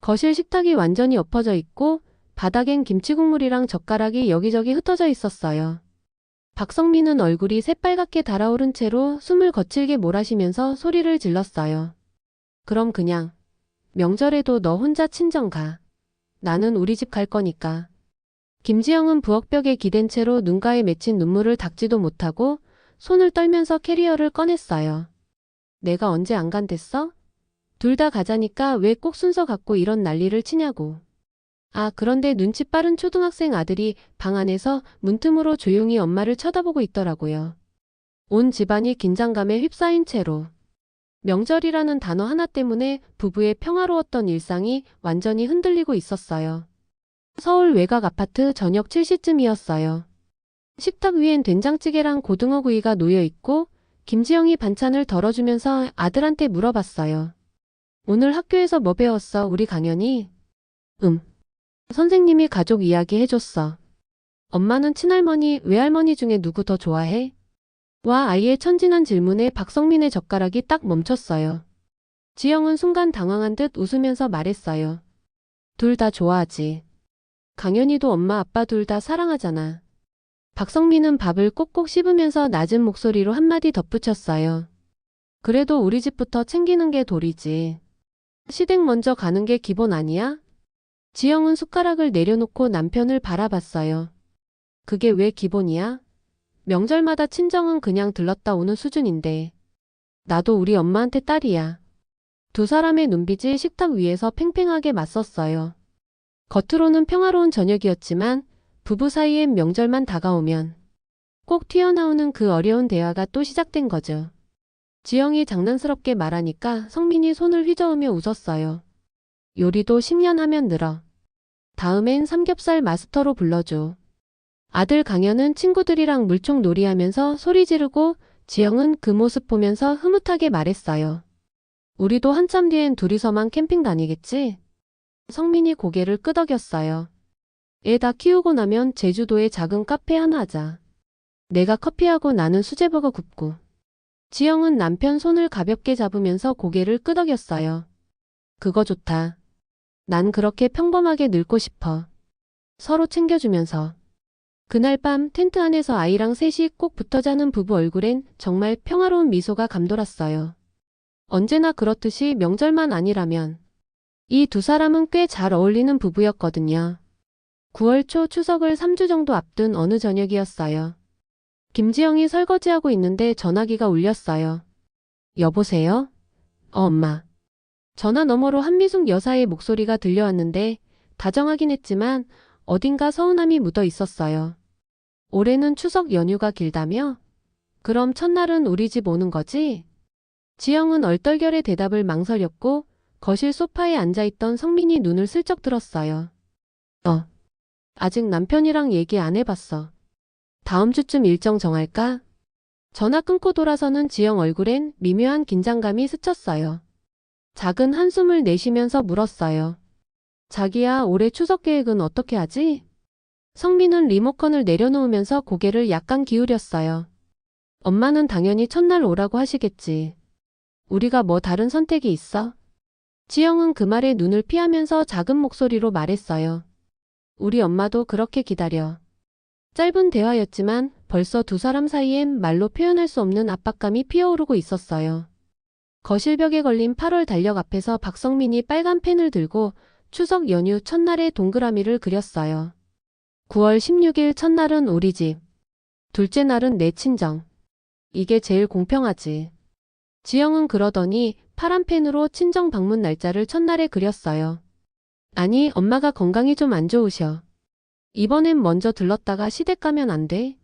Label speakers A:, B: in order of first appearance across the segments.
A: 거실 식탁이 완전히 엎어져 있고 바닥엔 김치 국물이랑 젓가락이 여기저기 흩어져 있었어요. 박성민은 얼굴이 새빨갛게 달아오른 채로 숨을 거칠게 몰아쉬면서 소리를 질렀어요. 그럼 그냥 명절에도 너 혼자 친정 가. 나는 우리 집 갈 거니까. 김지영은 부엌벽에 기댄 채로 눈가에 맺힌 눈물을 닦지도 못하고 손을 떨면서 캐리어를 꺼냈어요. 내가 언제 안 간댔어? 둘 다 가자니까 왜 꼭 순서 갖고 이런 난리를 치냐고. 아, 그런데 눈치 빠른 초등학생 아들이 방 안에서 문틈으로 조용히 엄마를 쳐다보고 있더라고요. 온 집안이 긴장감에 휩싸인 채로. 명절이라는 단어 하나 때문에 부부의 평화로웠던 일상이 완전히 흔들리고 있었어요. 서울 외곽 아파트 저녁 7시쯤이었어요. 식탁 위엔 된장찌개랑 고등어구이가 놓여 있고 김지영이 반찬을 덜어주면서 아들한테 물어봤어요. 오늘 학교에서 뭐 배웠어, 우리 강연이? 선생님이 가족 이야기 해줬어. 엄마는 친할머니, 외할머니 중에 누구 더 좋아해? 와, 아이의 천진한 질문에 박성민의 젓가락이 딱 멈췄어요. 지영은 순간 당황한 듯 웃으면서 말했어요. 둘 다 좋아하지. 강연이도 엄마 아빠 둘 다 사랑하잖아. 박성민은 밥을 꼭꼭 씹으면서 낮은 목소리로 한마디 덧붙였어요. 그래도 우리 집부터 챙기는 게 도리지. 시댁 먼저 가는 게 기본 아니야? 지영은 숟가락을 내려놓고 남편을 바라봤어요. 그게 왜 기본이야? 명절마다 친정은 그냥 들렀다 오는 수준인데. 나도 우리 엄마한테 딸이야. 두 사람의 눈빛이 식탁 위에서 팽팽하게 맞섰어요. 겉으로는 평화로운 저녁이었지만 부부 사이엔 명절만 다가오면 꼭 튀어나오는 그 어려운 대화가 또 시작된 거죠. 지영이 장난스럽게 말하니까 성민이 손을 휘저으며 웃었어요. 요리도 10년 하면 늘어. 다음엔 삼겹살 마스터로 불러줘. 아들 강현은 친구들이랑 물총 놀이하면서 소리 지르고 지영은 그 모습 보면서 흐뭇하게 말했어요. 우리도 한참 뒤엔 둘이서만 캠핑 다니겠지? 성민이 고개를 끄덕였어요. 애 다 키우고 나면 제주도에 작은 카페 하나 하자. 내가 커피하고 나는 수제버거 굽고. 지영은 남편 손을 가볍게 잡으면서 고개를 끄덕였어요. 그거 좋다. 난 그렇게 평범하게 늙고 싶어. 서로 챙겨주면서. 그날 밤 텐트 안에서 아이랑 셋이 꼭 붙어 자는 부부 얼굴엔 정말 평화로운 미소가 감돌았어요. 언제나 그렇듯이 명절만 아니라면 이 두 사람은 꽤 잘 어울리는 부부였거든요. 9월 초 추석을 3주 정도 앞둔 어느 저녁이었어요. 김지영이 설거지하고 있는데 전화기가 울렸어요. 여보세요? 엄마. 전화 너머로 한미숙 여사의 목소리가 들려왔는데 다정하긴 했지만 어딘가 서운함이 묻어 있었어요. 올해는 추석 연휴가 길다며? 그럼 첫날은 우리 집 오는 거지? 지영은 얼떨결에 대답을 망설였고 거실 소파에 앉아있던 성민이 눈을 슬쩍 들었어요. 아직 남편이랑 얘기 안 해봤어. 다음 주쯤 일정 정할까? 전화 끊고 돌아서는 지영 얼굴엔 미묘한 긴장감이 스쳤어요. 작은 한숨을 내쉬면서 물었어요. 자기야, 올해 추석 계획은 어떻게 하지? 성민은 리모컨을 내려놓으면서 고개를 약간 기울였어요. 엄마는 당연히 첫날 오라고 하시겠지. 우리가 뭐 다른 선택이 있어? 지영은 그 말에 눈을 피하면서 작은 목소리로 말했어요. 우리 엄마도 그렇게 기다려. 짧은 대화였지만 벌써 두 사람 사이엔 말로 표현할 수 없는 압박감이 피어오르고 있었어요. 거실벽에 걸린 8월 달력 앞에서 박성민이 빨간 펜을 들고 추석 연휴 첫날의 동그라미를 그렸어요. 9월 16일 첫날은 우리 집. 둘째 날은 내 친정. 이게 제일 공평하지. 지영은 그러더니 파란 펜으로 친정 방문 날짜를 첫날에 그렸어요. 아니, 엄마가 건강이 좀 안 좋으셔. 이번엔 먼저 들렀다가 시댁 가면 안 돼?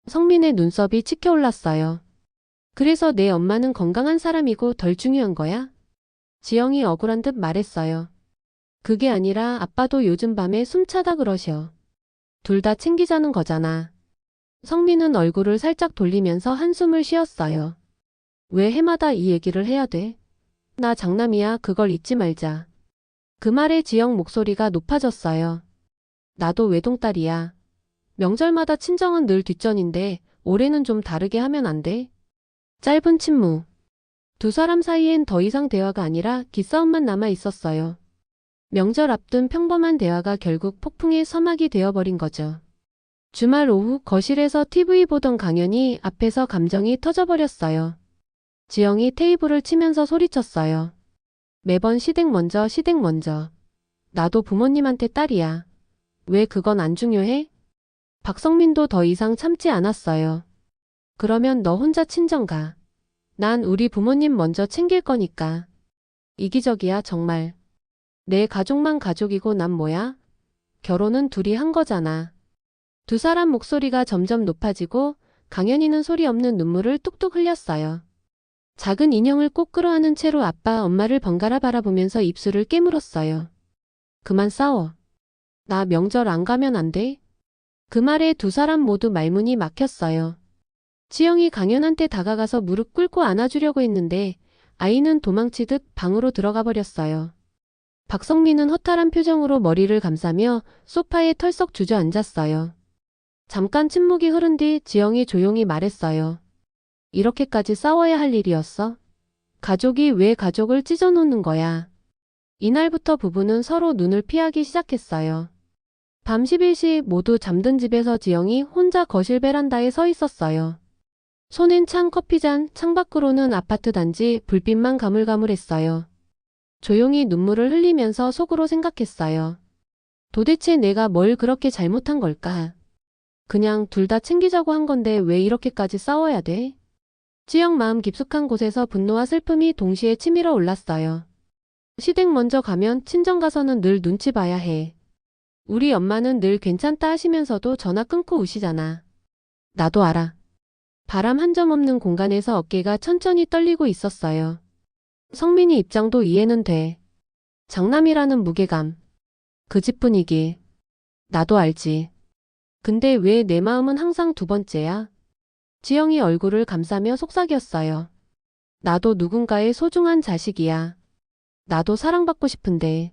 A: 성민의 눈썹이 치켜올랐어요. 그래서 내 엄마는 건강한 사람이고 덜 중요한 거야? 지영이 억울한 듯 말했어요. 그게 아니라 아빠도 요즘 밤에 숨차다 그러셔. 둘 다 챙기자는 거잖아. 성민은 얼굴을 살짝 돌리면서 한숨을 쉬었어요. 왜 해마다 이 얘기를 해야 돼? 나 장남이야, 그걸 잊지 말자. 그 말에 지영 목소리가 높아졌어요. 나도 외동딸이야. 명절마다 친정은 늘 뒷전인데 올해는 좀 다르게 하면 안 돼? 짧은 침묵. 두 사람 사이엔 더 이상 대화가 아니라 기싸움만 남아 있었어요. 명절 앞둔 평범한 대화가 결국 폭풍의 서막이 되어버린 거죠. 주말 오후 거실에서 TV 보던 강연이 앞에서 감정이 터져버렸어요. 지영이 테이블을 치면서 소리쳤어요. 매번 시댁 먼저, 시댁 먼저. 나도 부모님한테 딸이야. 왜 그건 안 중요해? 박성민도 더 이상 참지 않았어요. 그러면 너 혼자 친정 가. 난 우리 부모님 먼저 챙길 거니까. 이기적이야 정말. 내 가족만 가족이고 난 뭐야? 결혼은 둘이 한 거잖아. 두 사람 목소리가 점점 높아지고 강연이는 소리 없는 눈물을 뚝뚝 흘렸어요. 작은 인형을 꼭 끌어안은 채로 아빠 엄마를 번갈아 바라보면서 입술을 깨물었어요. 그만 싸워. 나 명절 안 가면 안 돼? 그 말에 두 사람 모두 말문이 막혔어요. 지영이 강연한테 다가가서 무릎 꿇고 안아주려고 했는데 아이는 도망치듯 방으로 들어가 버렸어요. 박성민은 허탈한 표정으로 머리를 감싸며 소파에 털썩 주저앉았어요. 잠깐 침묵이 흐른 뒤 지영이 조용히 말했어요. 이렇게까지 싸워야 할 일이었어? 가족이 왜 가족을 찢어놓는 거야? 이날부터 부부는 서로 눈을 피하기 시작했어요. 밤 11시 모두 잠든 집에서 지영이 혼자 거실 베란다에 서 있었어요. 손엔 찬 커피잔, 창밖으로는 아파트 단지 불빛만 가물가물했어요. 조용히 눈물을 흘리면서 속으로 생각했어요. 도대체 내가 뭘 그렇게 잘못한 걸까? 그냥 둘 다 챙기자고 한 건데 왜 이렇게까지 싸워야 돼? 지영 마음 깊숙한 곳에서 분노와 슬픔이 동시에 치밀어 올랐어요. 시댁 먼저 가면 친정 가서는 늘 눈치 봐야 해. 우리 엄마는 늘 괜찮다 하시면서도 전화 끊고 우시잖아. 나도 알아. 바람 한 점 없는 공간에서 어깨가 천천히 떨리고 있었어요. 성민이 입장도 이해는 돼. 장남이라는 무게감. 그 집 분위기. 나도 알지. 근데 왜 내 마음은 항상 두 번째야? 지영이 얼굴을 감싸며 속삭였어요. 나도 누군가의 소중한 자식이야. 나도 사랑받고 싶은데.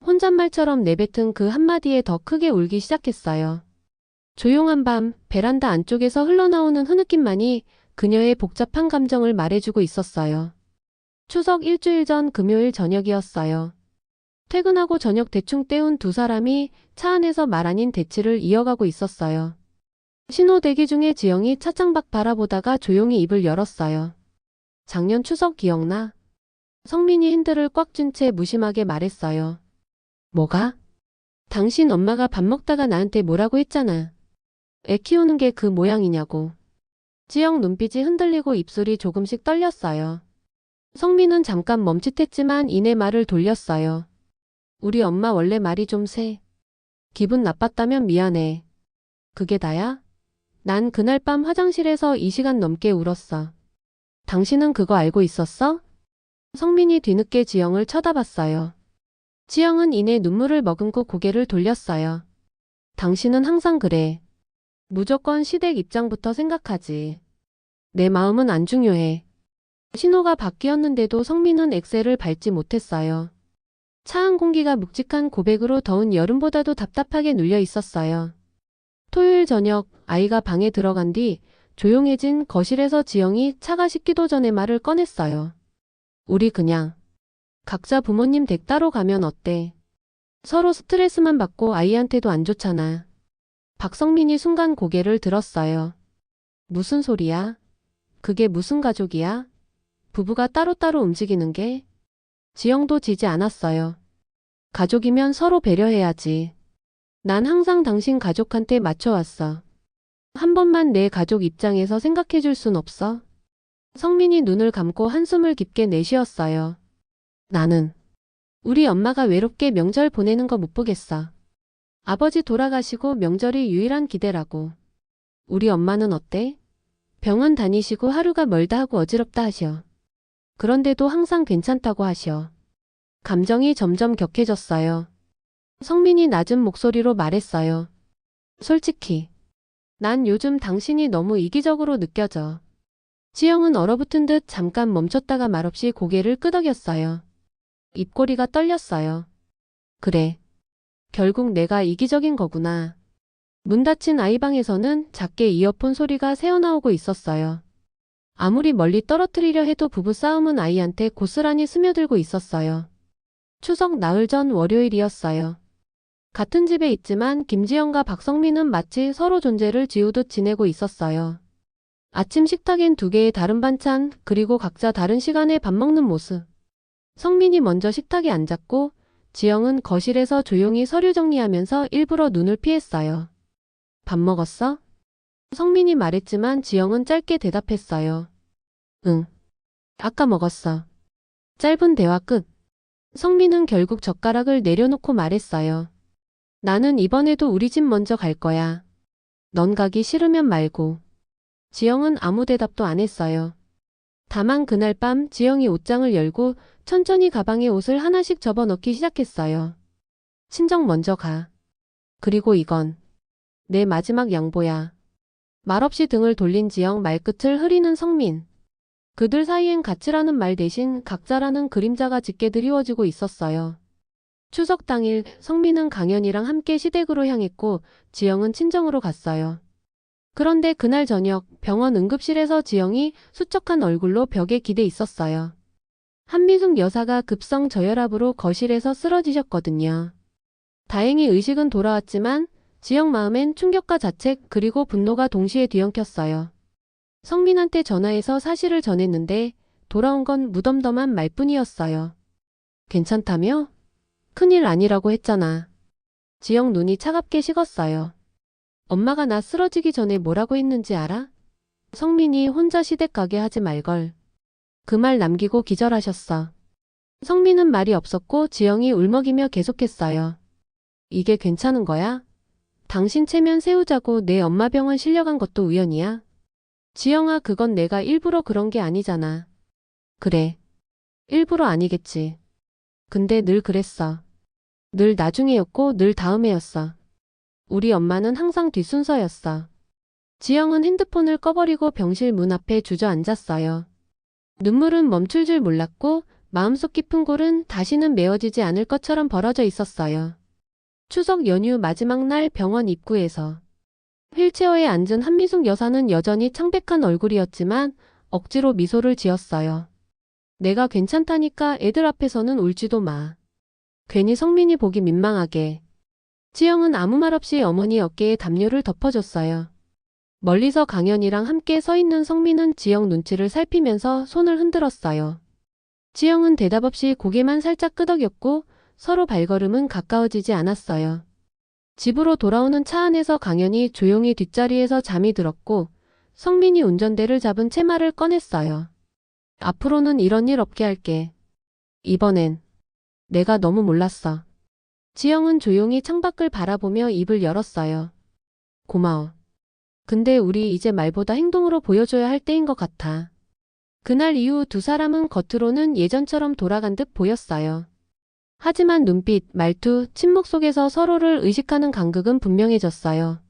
A: 혼잣말처럼 내뱉은 그 한마디에 더 크게 울기 시작했어요. 조용한 밤 베란다 안쪽에서 흘러나오는 흐느낌만이 그녀의 복잡한 감정을 말해주고 있었어요. 추석 일주일 전 금요일 저녁이었어요. 퇴근하고 저녁 대충 때운 두 사람이 차 안에서 말 아닌 대치를 이어가고 있었어요. 신호 대기 중에 지영이 차창 밖 바라보다가 조용히 입을 열었어요. 작년 추석 기억나? 성민이 핸들을 꽉 쥔 채 무심하게 말했어요. 뭐가? 당신 엄마가 밥 먹다가 나한테 뭐라고 했잖아. 애 키우는 게 그 모양이냐고. 지영 눈빛이 흔들리고 입술이 조금씩 떨렸어요. 성민은 잠깐 멈칫했지만 이내 말을 돌렸어요. 우리 엄마 원래 말이 좀 세. 기분 나빴다면 미안해. 그게 다야? 난 그날 밤 화장실에서 2시간 넘게 울었어. 당신은 그거 알고 있었어? 성민이 뒤늦게 지영을 쳐다봤어요. 지영은 이내 눈물을 머금고 고개를 돌렸어요. 당신은 항상 그래. 무조건 시댁 입장부터 생각하지. 내 마음은 안 중요해. 신호가 바뀌었는데도 성민은 엑셀을 밟지 못했어요. 차 안 공기가 묵직한 고백으로 더운 여름보다도 답답하게 눌려 있었어요. 토요일 저녁 아이가 방에 들어간 뒤 조용해진 거실에서 지영이 차가 식기도 전에 말을 꺼냈어요. 우리 그냥 각자 부모님 댁 따로 가면 어때? 서로 스트레스만 받고 아이한테도 안 좋잖아. 박성민이 순간 고개를 들었어요. 무슨 소리야? 그게 무슨 가족이야? 부부가 따로따로 움직이는 게? 지영도 지지 않았어요. 가족이면 서로 배려해야지. 난 항상 당신 가족한테 맞춰왔어. 한 번만 내 가족 입장에서 생각해줄 순 없어? 성민이 눈을 감고 한숨을 깊게 내쉬었어요. 나는 우리 엄마가 외롭게 명절 보내는 거 못 보겠어. 아버지 돌아가시고 명절이 유일한 기대라고. 우리 엄마는 어때? 병원 다니시고 하루가 멀다 하고 어지럽다 하셔. 그런데도 항상 괜찮다고 하셔. 감정이 점점 격해졌어요. 성민이 낮은 목소리로 말했어요. 솔직히 난 요즘 당신이 너무 이기적으로 느껴져. 지영은 얼어붙은 듯 잠깐 멈췄다가 말없이 고개를 끄덕였어요. 입꼬리가 떨렸어요. 그래. 결국 내가 이기적인 거구나. 문 닫힌 아이방에서는 작게 이어폰 소리가 새어나오고 있었어요. 아무리 멀리 떨어뜨리려 해도 부부싸움은 아이한테 고스란히 스며들고 있었어요. 추석 나흘 전 월요일이었어요. 같은 집에 있지만 김지영과 박성민은 마치 서로 존재를 지우듯 지내고 있었어요. 아침 식탁엔 두 개의 다른 반찬, 그리고 각자 다른 시간에 밥 먹는 모습. 성민이 먼저 식탁에 앉았고, 지영은 거실에서 조용히 서류 정리하면서 일부러 눈을 피했어요. 밥 먹었어? 성민이 말했지만 지영은 짧게 대답했어요. 응. 아까 먹었어. 짧은 대화 끝. 성민은 결국 젓가락을 내려놓고 말했어요. 나는 이번에도 우리 집 먼저 갈 거야. 넌 가기 싫으면 말고. 지영은 아무 대답도 안 했어요. 다만 그날 밤 지영이 옷장을 열고 천천히 가방에 옷을 하나씩 접어넣기 시작했어요. 친정 먼저 가. 그리고 이건 내 마지막 양보야. 말없이 등을 돌린 지영, 말끝을 흐리는 성민. 그들 사이엔 가치라는 말 대신 각자라는 그림자가 짙게 드리워지고 있었어요. 추석 당일 성민은 강연이랑 함께 시댁으로 향했고 지영은 친정으로 갔어요. 그런데 그날 저녁 병원 응급실에서 지영이 수척한 얼굴로 벽에 기대 있었어요. 한미숙 여사가 급성 저혈압으로 거실에서 쓰러지셨거든요. 다행히 의식은 돌아왔지만 지영 마음엔 충격과 자책 그리고 분노가 동시에 뒤엉켰어요. 성민한테 전화해서 사실을 전했는데 돌아온 건 무덤덤한 말뿐이었어요. 괜찮다며? 큰일 아니라고 했잖아. 지영 눈이 차갑게 식었어요. 엄마가 나 쓰러지기 전에 뭐라고 했는지 알아? 성민이 혼자 시댁 가게 하지 말걸. 그 말 남기고 기절하셨어. 성민은 말이 없었고 지영이 울먹이며 계속했어요. 이게 괜찮은 거야? 당신 체면 세우자고 내 엄마 병원 실려간 것도 우연이야? 지영아, 그건 내가 일부러 그런 게 아니잖아. 그래. 일부러 아니겠지. 근데 늘 그랬어. 늘 나중에였고 늘 다음에였어. 우리 엄마는 항상 뒷순서였어. 지영은 핸드폰을 꺼버리고 병실 문 앞에 주저앉았어요. 눈물은 멈출 줄 몰랐고 마음속 깊은 골은 다시는 메워지지 않을 것처럼 벌어져 있었어요. 추석 연휴 마지막 날 병원 입구에서 휠체어에 앉은 한미숙 여사는 여전히 창백한 얼굴이었지만 억지로 미소를 지었어요. 내가 괜찮다니까 애들 앞에서는 울지도 마. 괜히 성민이 보기 민망하게. 지영은 아무 말 없이 어머니 어깨에 담요를 덮어줬어요. 멀리서 강연이랑 함께 서 있는 성민은 지영 눈치를 살피면서 손을 흔들었어요. 지영은 대답 없이 고개만 살짝 끄덕였고 서로 발걸음은 가까워지지 않았어요. 집으로 돌아오는 차 안에서 강연이 조용히 뒷자리에서 잠이 들었고 성민이 운전대를 잡은 채 말을 꺼냈어요. 앞으로는 이런 일 없게 할게. 이번엔 내가 너무 몰랐어. 지영은 조용히 창밖을 바라보며 입을 열었어요. 고마워. 근데 우리 이제 말보다 행동으로 보여줘야 할 때인 것 같아. 그날 이후 두 사람은 겉으로는 예전처럼 돌아간 듯 보였어요. 하지만 눈빛, 말투, 침묵 속에서 서로를 의식하는 간극은 분명해졌어요.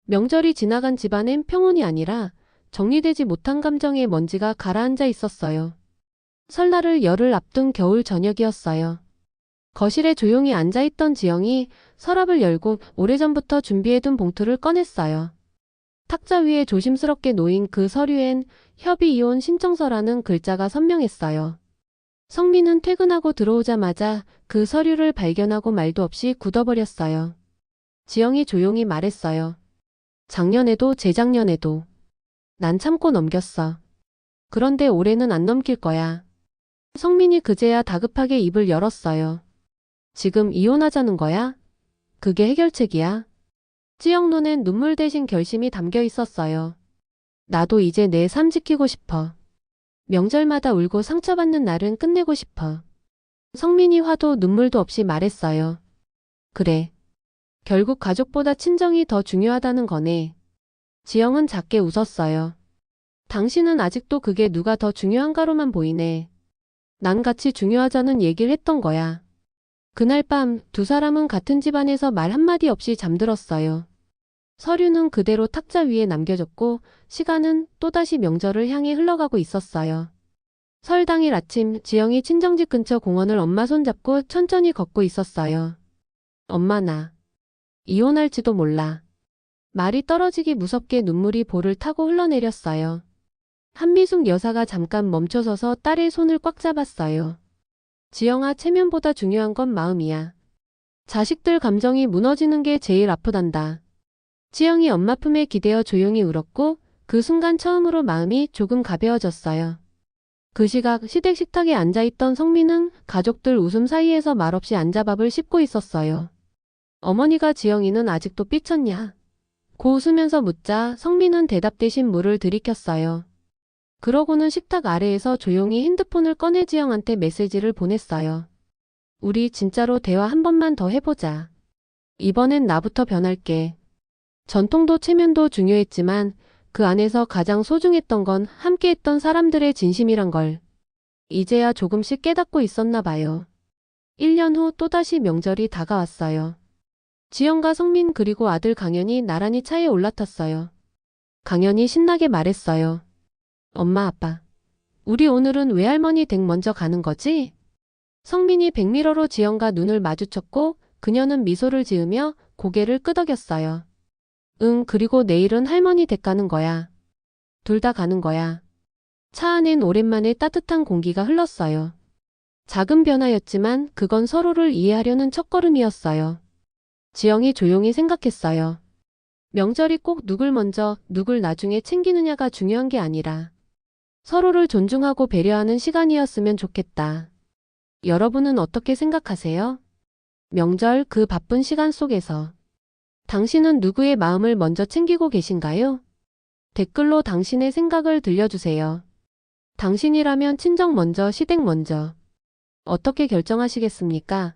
A: 명절이 지나간 집안엔 평온이 아니라 정리되지 못한 감정의 먼지가 가라앉아 있었어요. 설날을 열흘 앞둔 겨울 저녁이었어요. 거실에 조용히 앉아있던 지영이 서랍을 열고 오래전부터 준비해둔 봉투를 꺼냈어요. 탁자 위에 조심스럽게 놓인 그 서류엔 협의 이혼 신청서라는 글자가 선명했어요. 성민은 퇴근하고 들어오자마자 그 서류를 발견하고 말도 없이 굳어버렸어요. 지영이 조용히 말했어요. 작년에도 재작년에도 난 참고 넘겼어. 그런데 올해는 안 넘길 거야. 성민이 그제야 다급하게 입을 열었어요. 지금 이혼하자는 거야? 그게 해결책이야? 지영 눈엔 눈물 대신 결심이 담겨 있었어요. 나도 이제 내 삶 지키고 싶어. 명절마다 울고 상처받는 날은 끝내고 싶어. 성민이 화도 눈물도 없이 말했어요. 그래. 결국 가족보다 친정이 더 중요하다는 거네. 지영은 작게 웃었어요. 당신은 아직도 그게 누가 더 중요한가로만 보이네. 난 같이 중요하자는 얘기를 했던 거야. 그날 밤 두 사람은 같은 집안에서 말 한마디 없이 잠들었어요. 서류는 그대로 탁자 위에 남겨졌고 시간은 또다시 명절을 향해 흘러가고 있었어요. 설 당일 아침 지영이 친정집 근처 공원을 엄마 손잡고 천천히 걷고 있었어요. 엄마, 나 이혼할지도 몰라. 말이 떨어지기 무섭게 눈물이 볼을 타고 흘러내렸어요. 한미숙 여사가 잠깐 멈춰서서 딸의 손을 꽉 잡았어요. 지영아, 체면보다 중요한 건 마음이야. 자식들 감정이 무너지는 게 제일 아프단다. 지영이 엄마 품에 기대어 조용히 울었고 그 순간 처음으로 마음이 조금 가벼워졌어요. 그 시각 시댁 식탁에 앉아있던 성민은 가족들 웃음 사이에서 말없이 앉아밥을 씹고 있었어요. 어머니가 지영이는 아직도 삐쳤냐? 고 웃으면서 묻자 성민은 대답 대신 물을 들이켰어요. 그러고는 식탁 아래에서 조용히 핸드폰을 꺼내 지영한테 메시지를 보냈어요. 우리 진짜로 대화 한 번만 더 해보자. 이번엔 나부터 변할게. 전통도 체면도 중요했지만 그 안에서 가장 소중했던 건 함께했던 사람들의 진심이란 걸 이제야 조금씩 깨닫고 있었나 봐요. 1년 후 또다시 명절이 다가왔어요. 지영과 성민 그리고 아들 강현이 나란히 차에 올라탔어요. 강현이 신나게 말했어요. 엄마 아빠, 우리 오늘은 외할머니 댁 먼저 가는 거지? 성민이 백미러로 지영과 눈을 마주쳤고 그녀는 미소를 지으며 고개를 끄덕였어요. 응, 그리고 내일은 할머니 댁 가는 거야. 둘 다 가는 거야. 차 안엔 오랜만에 따뜻한 공기가 흘렀어요. 작은 변화였지만 그건 서로를 이해하려는 첫걸음이었어요. 지영이 조용히 생각했어요. 명절이 꼭 누굴 먼저, 누굴 나중에 챙기느냐가 중요한 게 아니라 서로를 존중하고 배려하는 시간이었으면 좋겠다. 여러분은 어떻게 생각하세요? 명절 그 바쁜 시간 속에서 당신은 누구의 마음을 먼저 챙기고 계신가요? 댓글로 당신의 생각을 들려주세요. 당신이라면 친정 먼저, 시댁 먼저. 어떻게 결정하시겠습니까?